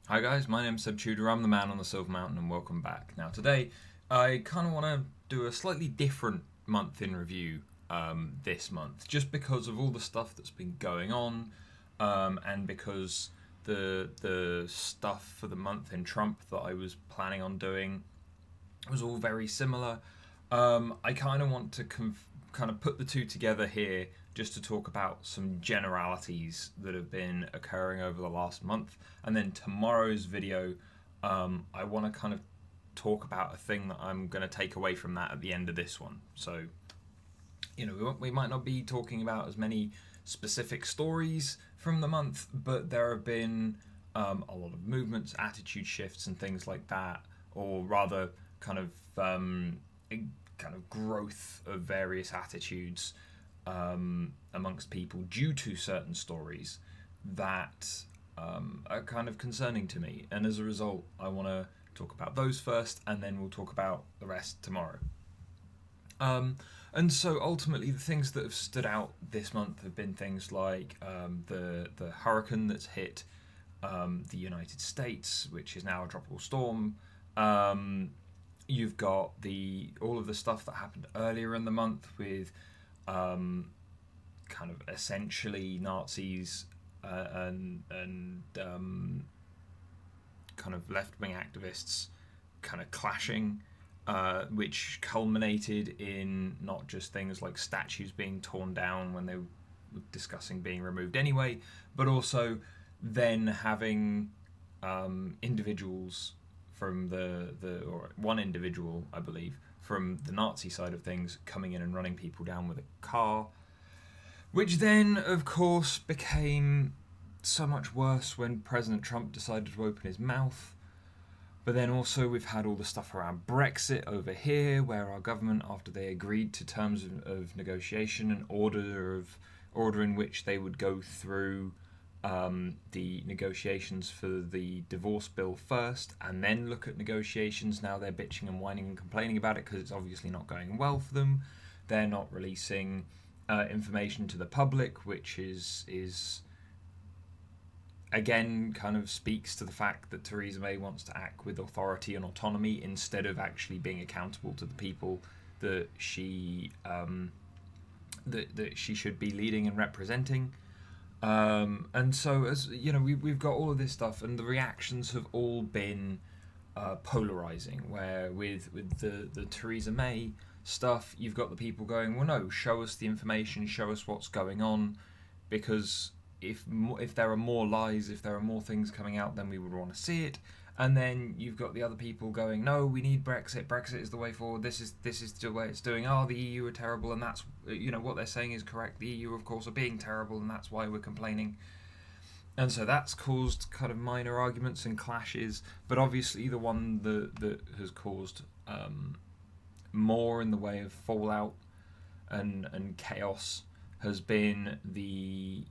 Hi guys, my name's Seb Tudor, I'm the man on the Silver Mountain and welcome back. Now today I kind of want to do a slightly different month in review this month, just because of all the stuff that's been going on and because the stuff for the month in Trump that I was planning on doing was all very similar. I kind of want to kind of put the two together here just to talk about some generalities that have been occurring over the last month. And then tomorrow's video, I want to kind of talk about a thing that I'm going to take away from that at the end of this one. So, we might not be talking about as many specific stories from the month, but there have been a lot of movements, attitude shifts, and things like that, or rather, kind of growth of various attitudes amongst people due to certain stories that are kind of concerning to me. And as a result, I want to talk about those first, and then we'll talk about the rest tomorrow. And so ultimately, the things that have stood out this month have been things like the hurricane that's hit the United States, which is now a tropical storm. You've got all of the stuff that happened earlier in the month with kind of essentially Nazis and kind of left wing activists kind of clashing, which culminated in not just things like statues being torn down when they were discussing being removed anyway, but also then having individuals from or one individual, I believe, from the Nazi side of things coming in and running people down with a car, which then, of course, became so much worse when President Trump decided to open his mouth. But then also we've had all the stuff around Brexit over here, where our government, after they agreed to terms of negotiation and order in which they would go through the negotiations for the divorce bill first and then look at negotiations. Now they're bitching and whining and complaining about it because it's obviously not going well for them. They're not releasing information to the public, which is again kind of speaks to the fact that Theresa May wants to act with authority and autonomy instead of actually being accountable to the people that she that she should be leading and representing. And so, as you know, we've got all of this stuff, and the reactions have all been polarizing. Where with the Theresa May stuff, you've got the people going, "Well, no, show us the information, show us what's going on," because if there are more lies, if there are more things coming out, then we would want to see it. And then you've got the other people going, "No, we need Brexit. Brexit is the way forward. This is the way it's doing. Oh, the EU are terrible, and that's what they're saying is correct. The EU, of course, are being terrible, and that's why we're complaining." And so that's caused kind of minor arguments and clashes. But obviously, the one that has caused more in the way of fallout and chaos has been the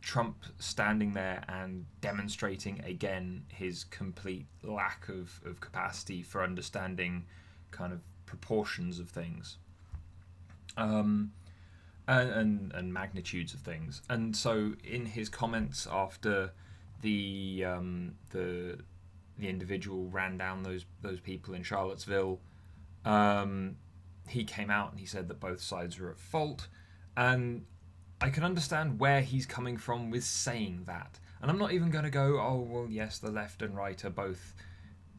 Trump standing there and demonstrating again his complete lack of capacity for understanding kind of proportions of things, and magnitudes of things. And so in his comments after the individual ran down those people in Charlottesville, he came out and he said that both sides were at fault, and I can understand where he's coming from with saying that. And I'm not even going to go, "Oh, well, yes, the left and right are both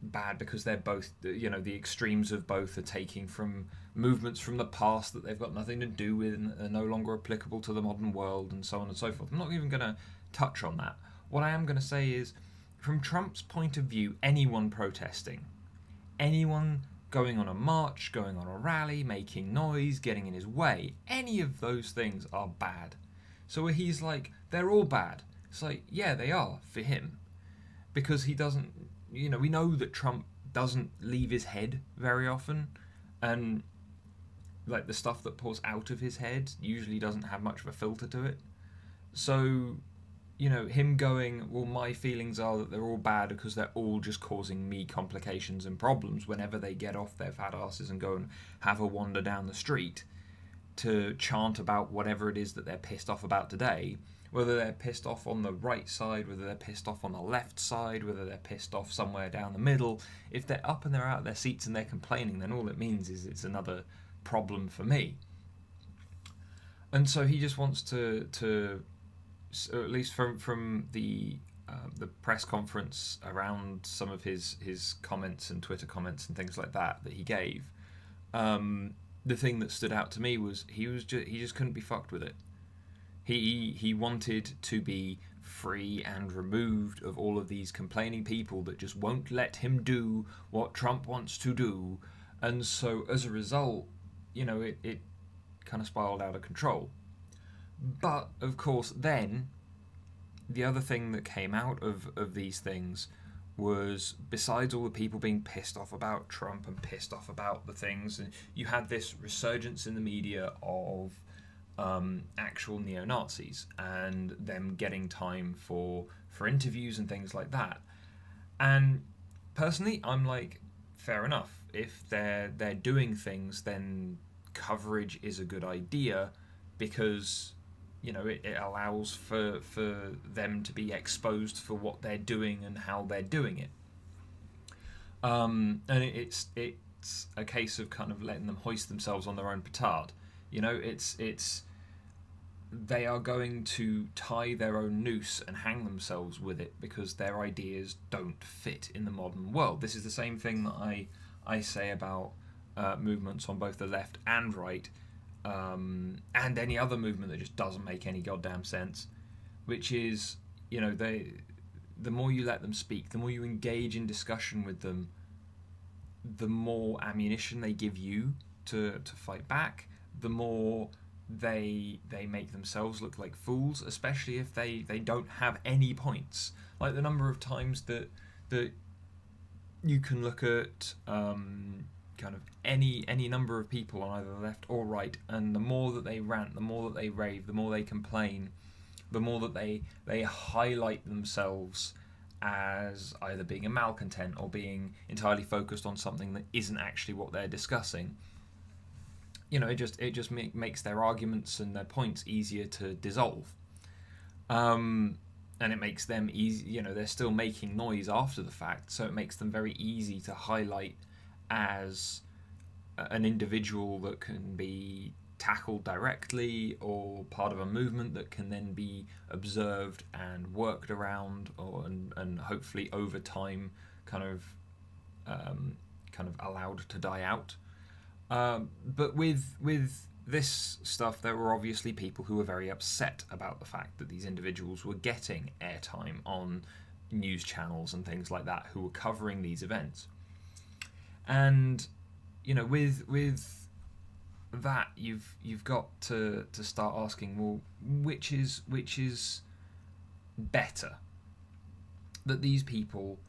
bad," because they're both, the extremes of both are taking from movements from the past that they've got nothing to do with and are no longer applicable to the modern world, and so on and so forth. I'm not even going to touch on that. What I am going to say is, from Trump's point of view, anyone protesting, anyone going on a march, going on a rally, making noise, getting in his way, any of those things are bad. So he's like, they're all bad. It's like, yeah, they are for him. Because he doesn't, we know that Trump doesn't leave his head very often. And like the stuff that pours out of his head usually doesn't have much of a filter to it. So him going, "Well, my feelings are that they're all bad because they're all just causing me complications and problems," whenever they get off their fat asses and go and have a wander down the street to chant about whatever it is that they're pissed off about today, Whether they're pissed off on the right side, whether they're pissed off on the left side, whether they're pissed off somewhere down the middle, if they're up and they're out of their seats and they're complaining, then all it means is it's another problem for me. And so he just wants to at least from the press conference around some of his comments and Twitter comments and things like that he gave, the thing that stood out to me was he just couldn't be fucked with it. He wanted to be free and removed of all of these complaining people that just won't let him do what Trump wants to do, and so as a result, it kind of spiraled out of control. But of course, then the other thing that came out of these things was, besides all the people being pissed off about Trump and pissed off about the things, and you had this resurgence in the media of actual neo-Nazis and them getting time for interviews and things like that. And personally, I'm like, fair enough. If they're doing things, then coverage is a good idea, because it allows for them to be exposed for what they're doing and how they're doing it. And it's a case of kind of letting them hoist themselves on their own petard. It's they are going to tie their own noose and hang themselves with it because their ideas don't fit in the modern world. This is the same thing that I say about movements on both the left and right, and any other movement that just doesn't make any goddamn sense, which is, the more you let them speak, the more you engage in discussion with them, the more ammunition they give you to fight back, the more they make themselves look like fools, especially if they don't have any points. Like the number of times that you can look at kind of any number of people on either the left or right, and the more that they rant, the more that they rave, the more they complain, the more that they highlight themselves as either being a malcontent or being entirely focused on something that isn't actually what they're discussing. It just makes their arguments and their points easier to dissolve, and it makes them easy. They're still making noise after the fact, so it makes them very easy to highlight as an individual that can be tackled directly, or part of a movement that can then be observed and worked around, and hopefully over time kind of allowed to die out. But with this stuff, there were obviously people who were very upset about the fact that these individuals were getting airtime on news channels and things like that, who were covering these events. And with that, you've got to start asking, well, which is better? That these people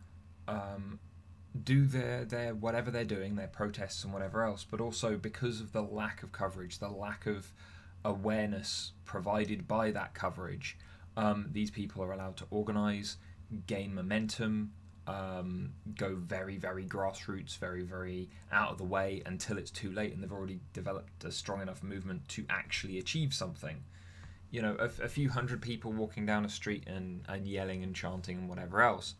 do their whatever they're doing, their protests and whatever else, but also because of the lack of coverage, the lack of awareness provided by that coverage, these people are allowed to organise, gain momentum, go very, very grassroots, very, very out of the way until it's too late and they've already developed a strong enough movement to actually achieve something. A few hundred people walking down a street and yelling and chanting and whatever else,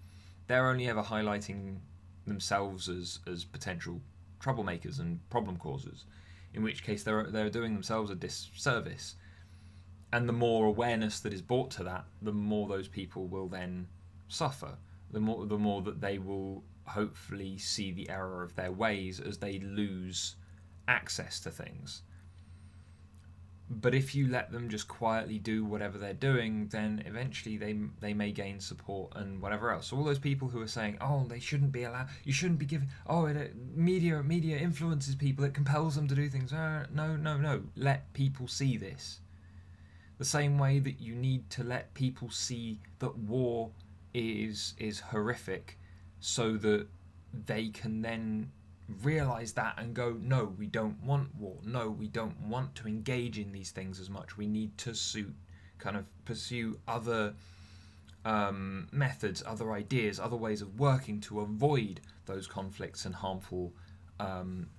they're only ever highlighting themselves as potential troublemakers and problem causers, in which case they're doing themselves a disservice. And the more awareness that is brought to that, the more those people will then suffer. The more that they will hopefully see the error of their ways as they lose access to things. But if you let them just quietly do whatever they're doing, then eventually they may gain support and whatever else. So all those people who are saying, oh, they shouldn't be allowed, you shouldn't be giving, media influences people, it compels them to do things. No. Let people see this. The same way that you need to let people see that war is horrific, so that they can then realize that and go, no, we don't want war, no, we don't want to engage in these things as much, we need to pursue other methods, other ideas, other ways of working to avoid those conflicts and harmful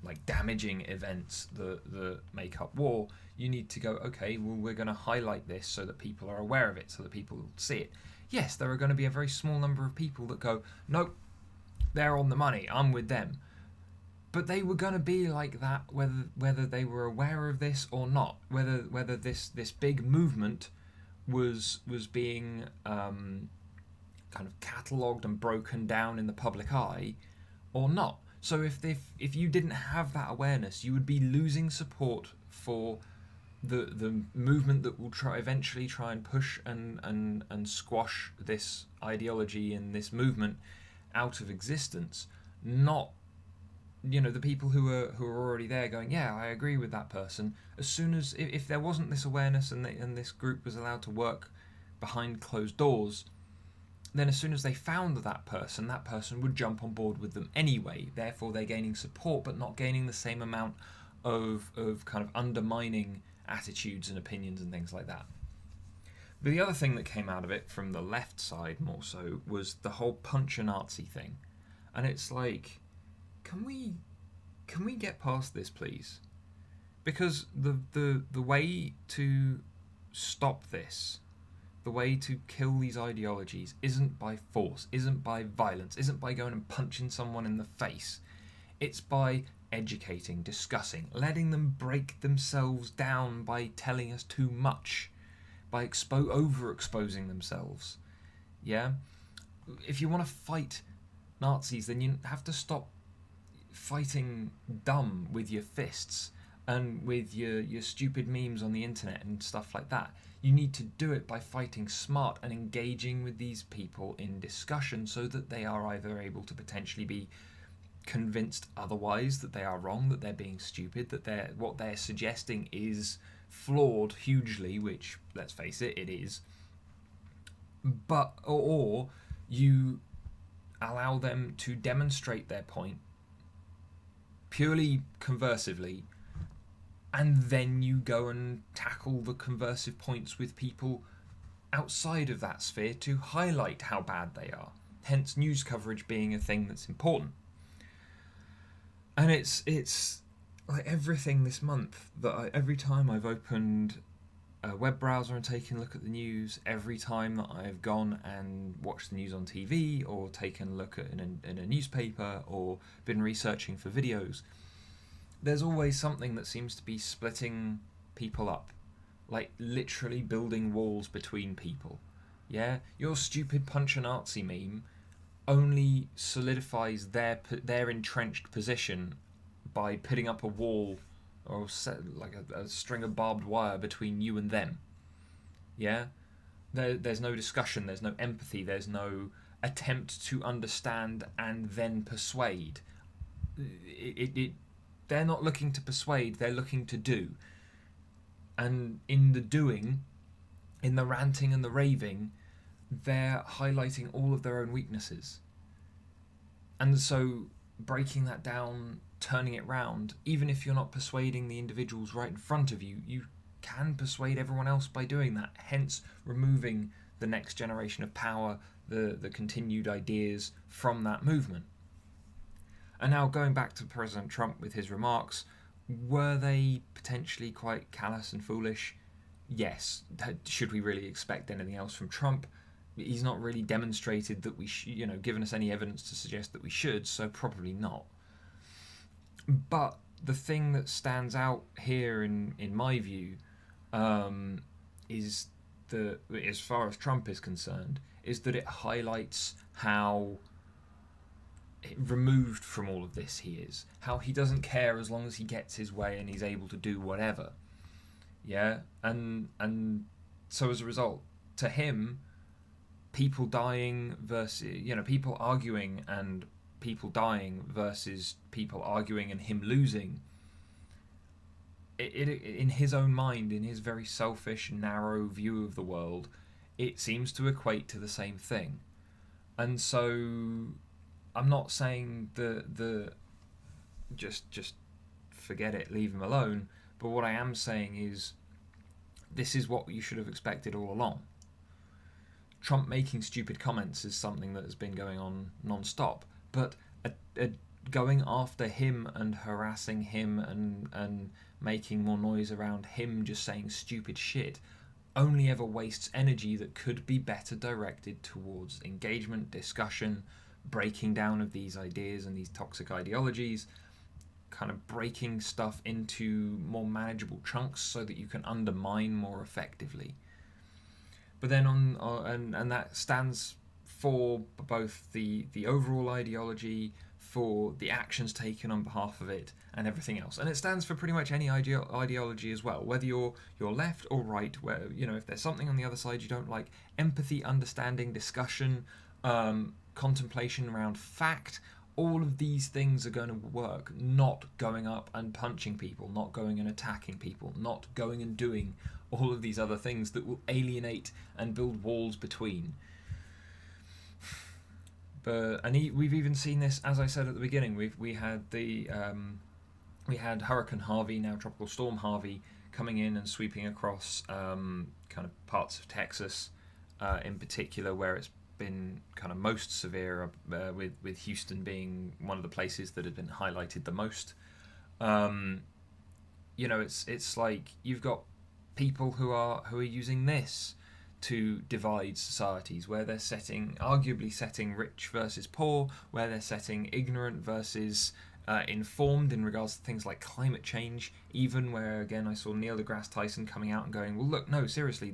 like damaging events that make up war, you need to go, okay, well, we're going to highlight this so that people are aware of it, so that people will see it. Yes, there are going to be a very small number of people that go, nope, they're on the money, I'm with them. But they were going to be like that whether they were aware of this or not, whether this big movement was being kind of catalogued and broken down in the public eye or not. So if you didn't have that awareness, you would be losing support for the movement that will eventually try and push and squash this ideology and this movement out of existence. Not, the people who are already there going, yeah, I agree with that person. As soon as, if there wasn't this awareness and this group was allowed to work behind closed doors, then as soon as they found that person would jump on board with them anyway. Therefore, they're gaining support, but not gaining the same amount of kind of undermining attitudes and opinions and things like that. But the other thing that came out of it from the left side more so was the whole punch a Nazi thing. And it's like, can we get past this, please? Because the way to stop this, the way to kill these ideologies, isn't by force, isn't by violence, isn't by going and punching someone in the face. It's by educating, discussing, letting them break themselves down by telling us too much, by overexposing themselves. Yeah? If you want to fight Nazis, then you have to stop fighting dumb with your fists and with your stupid memes on the internet and stuff like that. You need to do it by fighting smart and engaging with these people in discussion so that they are either able to potentially be convinced otherwise, that they are wrong, that they're being stupid, that what they're suggesting is flawed hugely, which, let's face it, it is. But or you allow them to demonstrate their point purely conversively, and then you go and tackle the conversive points with people outside of that sphere to highlight how bad they are. Hence, news coverage being a thing that's important. And it's like everything this month that every time I've opened a web browser and taken a look at the news, every time that I've gone and watched the news on TV or taken a look at in a newspaper or been researching for videos, there's always something that seems to be splitting people up, like literally building walls between people. Yeah, your stupid punch a Nazi meme only solidifies their entrenched position by putting up a wall or like a string of barbed wire between you and them. Yeah? There's no discussion, there's no empathy, there's no attempt to understand and then persuade. They're not looking to persuade, they're looking to do. And in the doing, in the ranting and the raving, they're highlighting all of their own weaknesses. And so breaking that down, turning it round, even if you're not persuading the individuals right in front of you, you can persuade everyone else by doing that, hence removing the next generation of power, the continued ideas from that movement. And now going back to President Trump with his remarks, were they potentially quite callous and foolish? Yes. Should we really expect anything else from Trump? He's not really demonstrated that we given us any evidence to suggest that we should, so probably not. But the thing that stands out here in my view is that, as far as Trump is concerned, is that it highlights how removed from all of this he is, how he doesn't care as long as he gets his way and he's able to do whatever. Yeah, and so as a result, to him, people dying versus people arguing and people dying versus people arguing and him losing, it in his own mind, in his very selfish, narrow view of the world, it seems to equate to the same thing. And so I'm not saying the just forget it, leave him alone, but what I am saying is this is what you should have expected all along. Trump making stupid comments is something that has been going on non-stop, but a going after him and harassing him and making more noise around him just saying stupid shit only ever wastes energy that could be better directed towards engagement, discussion, breaking down of these ideas and these toxic ideologies, kind of breaking stuff into more manageable chunks so that you can undermine more effectively. But then and that stands for both the overall ideology, for the actions taken on behalf of it, and everything else. And it stands for pretty much any ideology as well, whether you're left or right. Where if there's something on the other side you don't like, empathy, understanding, discussion, contemplation around fact. All of these things are going to work, not going up and punching people, not going and attacking people, not going and doing all of these other things that will alienate and build walls between. We've even seen this, as I said at the beginning. We had Hurricane Harvey, now Tropical Storm Harvey, coming in and sweeping across kind of parts of Texas, in particular, where it's been kind of most severe, with Houston being one of the places that had been highlighted the most. It's like you've got people who are using this to divide societies, where they're arguably setting rich versus poor, where they're setting ignorant versus informed in regards to things like climate change, even where, again, I saw Neil deGrasse Tyson coming out and going, well, look, no, seriously,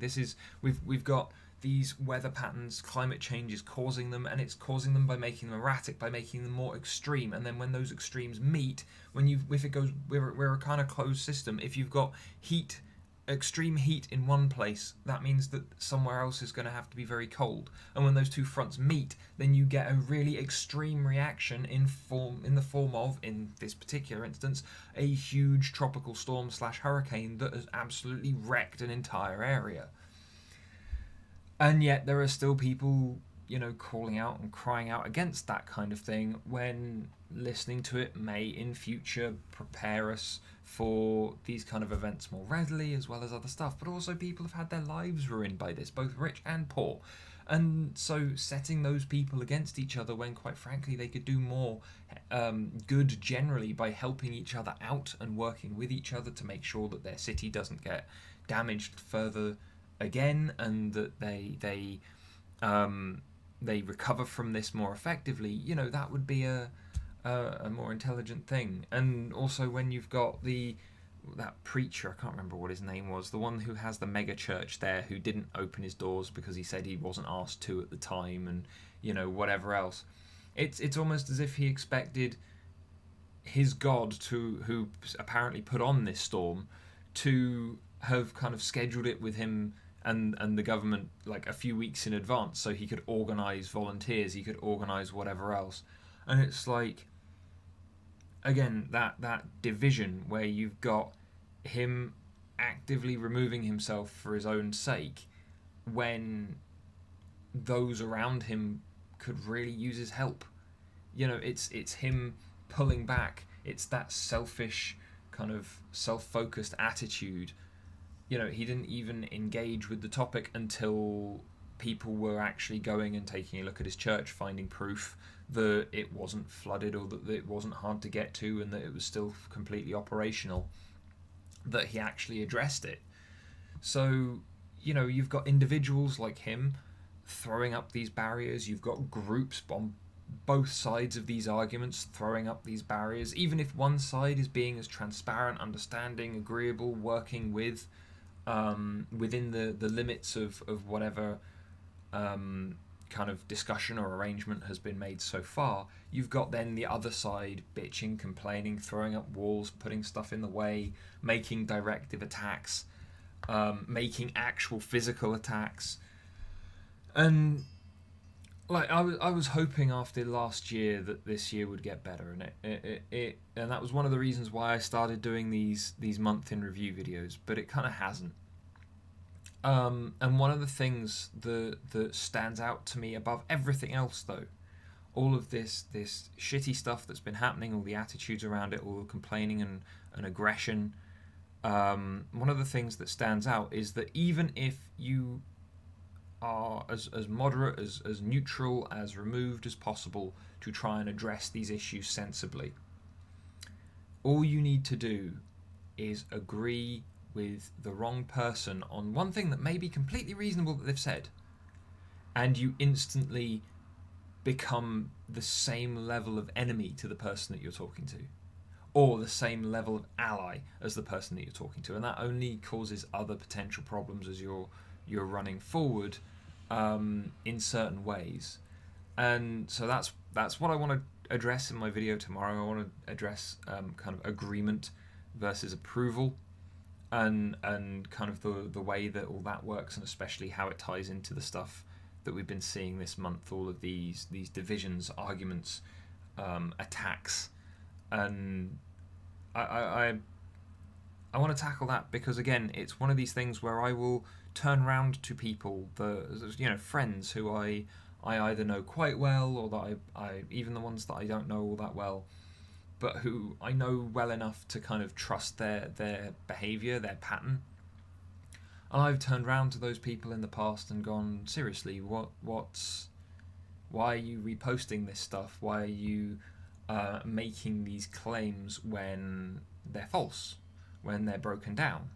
we've got these weather patterns, climate change is causing them, and it's causing them by making them erratic, by making them more extreme. And then when those extremes meet, we're a kind of closed system. If you've got extreme heat in one place, that means that somewhere else is going to have to be very cold. And when those two fronts meet, then you get a really extreme reaction in the form of, in this particular instance, a huge tropical storm / hurricane that has absolutely wrecked an entire area. And yet there are still people, calling out and crying out against that kind of thing, when listening to it may in future prepare us for these kind of events more readily, as well as other stuff. But also people have had their lives ruined by this, both rich and poor. And so setting those people against each other, when quite frankly they could do more good generally by helping each other out and working with each other to make sure that their city doesn't get damaged further again, and that they recover from this more effectively, that would be a more intelligent thing. And also when you've got that preacher, I can't remember what his name was, the one who has the mega church there, who didn't open his doors because he said he wasn't asked to at the time, and whatever else. It's almost as if he expected his God, who apparently put on this storm, to have kind of scheduled it with him and the government like a few weeks in advance, so he could organise volunteers, he could organise whatever else. And it's like, again, that division where you've got him actively removing himself for his own sake, when those around him could really use his help. It's him pulling back. It's that selfish, kind of self-focused attitude. He didn't even engage with the topic until people were actually going and taking a look at his church, finding proof that it wasn't flooded, or that it wasn't hard to get to, and that it was still completely operational, that he actually addressed it. So, you've got individuals like him throwing up these barriers. You've got groups on both sides of these arguments throwing up these barriers, even if one side is being as transparent, understanding, agreeable, working with within the limits of whatever kind of discussion or arrangement has been made so far. You've got then the other side bitching, complaining, throwing up walls, putting stuff in the way, making directive attacks, making actual physical attacks. And like I was hoping after last year that this year would get better, and it and that was one of the reasons why I started doing these month in review videos, but it kind of hasn't. And one of the things that stands out to me above everything else, though, all of this shitty stuff that's been happening, all the attitudes around it, all the complaining and aggression, one of the things that stands out is that even if you are as moderate, as neutral, as removed as possible to try and address these issues sensibly. All you need to do is agree with the wrong person on one thing that may be completely reasonable that they've said, and you instantly become the same level of enemy to the person that you're talking to, or the same level of ally as the person that you're talking to, and that only causes other potential problems as you're running forward in certain ways. And so that's what I want to address in my video tomorrow. I want to address kind of agreement versus approval, and kind of the way that all that works, and especially how it ties into the stuff that we've been seeing this month, all of these divisions, arguments, attacks. And I want to tackle that because, again, it's one of these things where I will turn around to people, friends who I either know quite well, or that I even the ones that I don't know all that well, but who I know well enough to kind of trust their behaviour, their pattern. And I've turned around to those people in the past and gone, seriously, why are you reposting this stuff? Why are you making these claims when they're false, when they're broken down,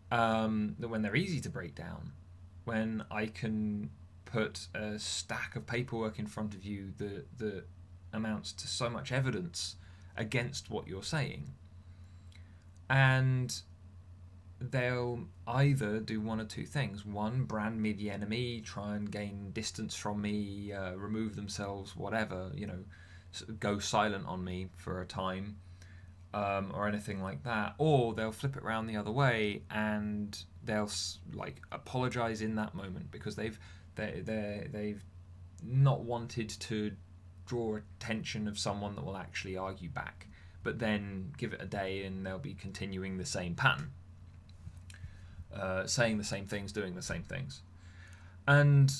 when they're easy to break down, when I can put a stack of paperwork in front of you that amounts to so much evidence against what you're saying? And they'll either do one or two things. One, brand me the enemy, try and gain distance from me, remove themselves, whatever, go silent on me for a time, or anything like that. Or they'll flip it around the other way and they'll apologize in that moment because they've not wanted to draw attention of someone that will actually argue back, but then give it a day and they'll be continuing the same pattern, saying the same things, doing the same things. And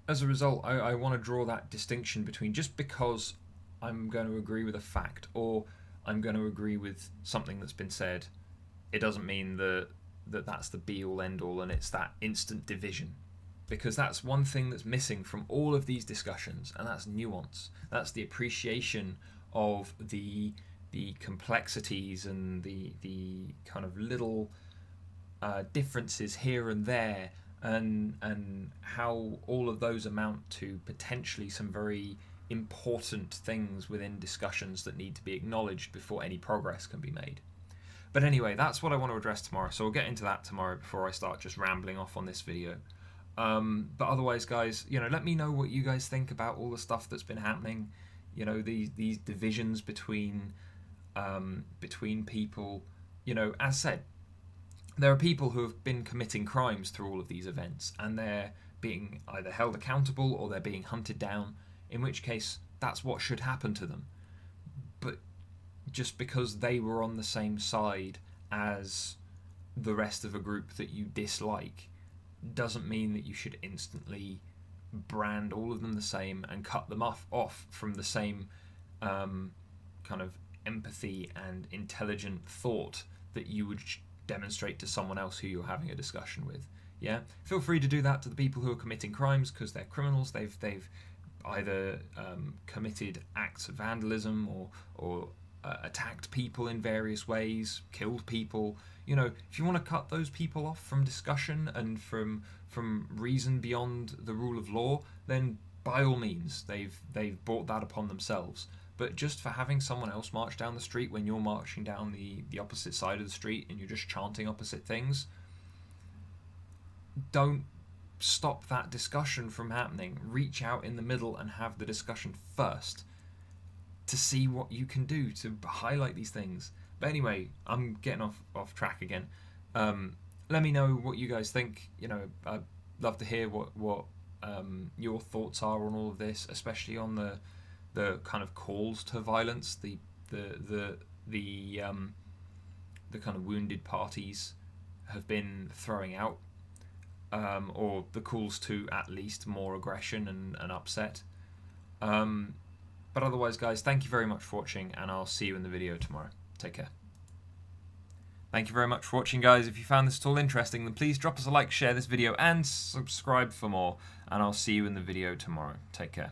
as a result, I want to draw that distinction between, just because I'm going to agree with a fact or I'm going to agree with something that's been said, it doesn't mean that's the be-all, end-all, and it's that instant division. Because that's one thing that's missing from all of these discussions, and that's nuance. That's the appreciation of the complexities and the kind of little differences here and there, and how all of those amount to potentially some very important things within discussions that need to be acknowledged before any progress can be made. But anyway, that's what I want to address tomorrow, so we'll get into that tomorrow before I start just rambling off on this video. But otherwise, guys, let me know what you guys think about all the stuff that's been happening. These divisions between people. As said, there are people who have been committing crimes through all of these events, and they're being either held accountable or they're being hunted down, in which case that's what should happen to them. But just because they were on the same side as the rest of a group that you dislike doesn't mean that you should instantly brand all of them the same and cut them off from the same kind of empathy and intelligent thought that you would demonstrate to someone else who you're having a discussion with. Yeah, feel free to do that to the people who are committing crimes, because they're criminals. They've either committed acts of vandalism or attacked people in various ways, killed people. If you want to cut those people off from discussion and from reason beyond the rule of law, then by all means, they've brought that upon themselves. But just for having someone else march down the street when you're marching down the opposite side of the street and you're just chanting opposite things, don't stop that discussion from happening. Reach out in the middle and have the discussion first to see what you can do to highlight these things. But anyway, I'm getting off track again. Let me know what you guys think. I'd love to hear what your thoughts are on all of this, especially on the kind of calls to violence, the kind of wounded parties have been throwing out, or the calls to at least more aggression and upset. But otherwise, guys, thank you very much for watching, and I'll see you in the video tomorrow. Take care. Thank you very much for watching, guys. If you found this at all interesting, then please drop us a like, share this video, and subscribe for more. And I'll see you in the video tomorrow. Take care.